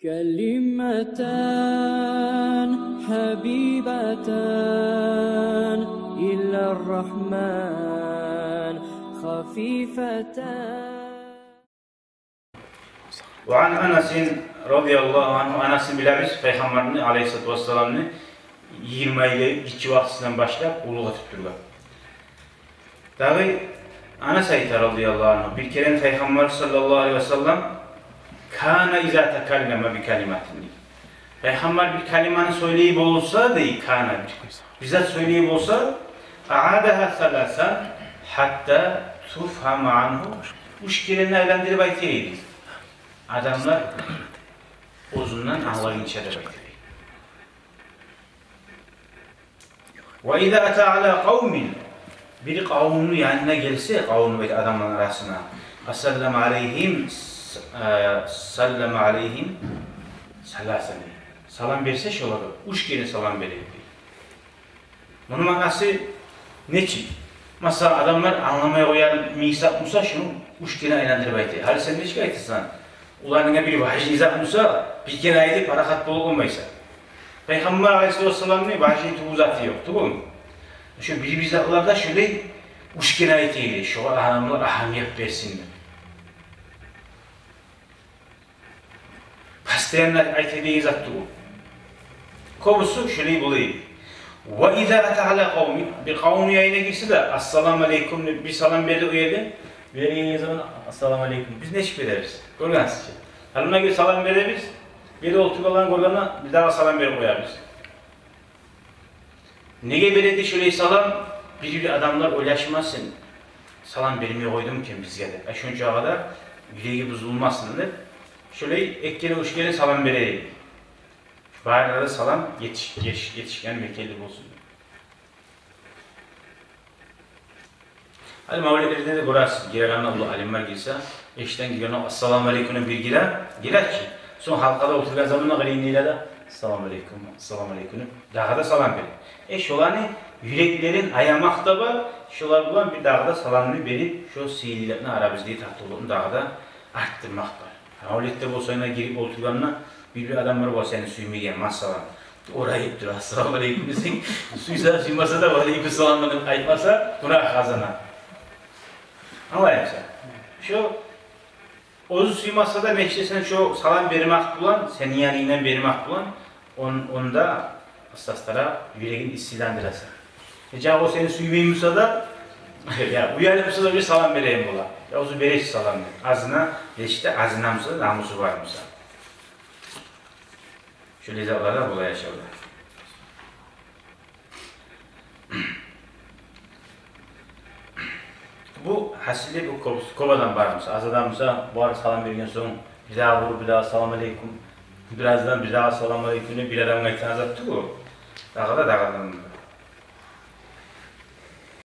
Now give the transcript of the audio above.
كلمتان حبيبتان إلى الرحمن خفيفتان. وعن أنس رضي الله عنه Anas biliriz Peygamberin Aleyhisselatü Vesselam'ın 20 aylı gitçi vaktinden başlayıp uluğa tutturlar. Dağı Anas ayta radıyallahu anh bir kere Peygamber sallallahu aleyhi ve sellem kana izâ tekalleme bi kelimatin. Peygamber bir kelimanı söyleyip olsa değil kana bizzat söyleyip olsa a'adaha salasan hatta tufhama anhu. Üç kere evlendirip aytıydı. Adamlar uzundan ağlayın içeri bakıyor. Ve izâ ata ala kavmin bir kavminin yanına gelse kavmin ve adamların arasına sallama aleyhim salasani salam verse şey olur. Üç kere salam verir. Bunun manası ne için? Mesela adamlar anlamaya koyan misak Musa şunu üç kere aylandırıp aytıyor. Hadi sen ne şikayet etsen? Ularına bir vahşi izah Musa bir kere ayeti parakat bol olmaysa. Peygamber Aleyhisselam'ın vahşi tuzatı yoktu bu mu? Şu bir izahlarda şöyle üç kere ayetiyle şu adamlar ahamiyet versinler. Pasteyenler ayetiyle izahtı bu. Kovusu şöyle bulayım. Ve izâ ata ala kavmi bir kavmi yayına girse de assalamu aleyküm bir salam verdi uyardı. Verdiğin zaman assalamu aleyküm. Biz ne şüphe ederiz? Gorgansızca. Halına göre salam veririz. Biri oltuk olan gorgana bir daha salam verip koyarız. Neye beledi şöyle salam? Bir adamlar oylaşmasın. Salam vermeye koydum ki bizge de. Şunca kadar yüreği bozulmasın dedi. Şöyle ekkene uçkene salam vereyim. Bağırlarda salam yetişken Mekkeli olsun. Hadi mavlelerinde de burası girer Allah alimler girse eşten giren assalamu aleyküm'e bir girer ki son halkada oturan zamanla galinliyle de assalamu aleyküm daha da salam verir. Eş olanı yüreklerin ayamakta var şolar bulan bir daha da salamını verip şu sihirlerini arabizliği tahtolunu daha da arttırmak var. Mavlette bu sayına girip oturanla bir adam var seni suymaygen masalan oraya gittir assalamu aleyküm desin suysa suymasa da aleyküm salamını aytmasa buna kazanar. Anlayayım sen. Şu ozu suymasa da meşlesen şu salam vermek bulan, senin yanıyla vermek bulan, onda asaslara yüreğin istilandırası. Ecab o seni suymayımsa da, ya bu yanımsa da bir salam vereyim bula. Ya ozu vereş salam ver. Azına, işte azınamsa, namusu var mısa. Şu lezatlarda bula yaşarlar. Bu hasilde bu kovadan varmış. Az adamsa var salam vergen son bir daha vur bir daha salam aleyküm. Birazdan bir daha salam aleyküm'e bir adam gaytan azattı bu. Dağda dağdan.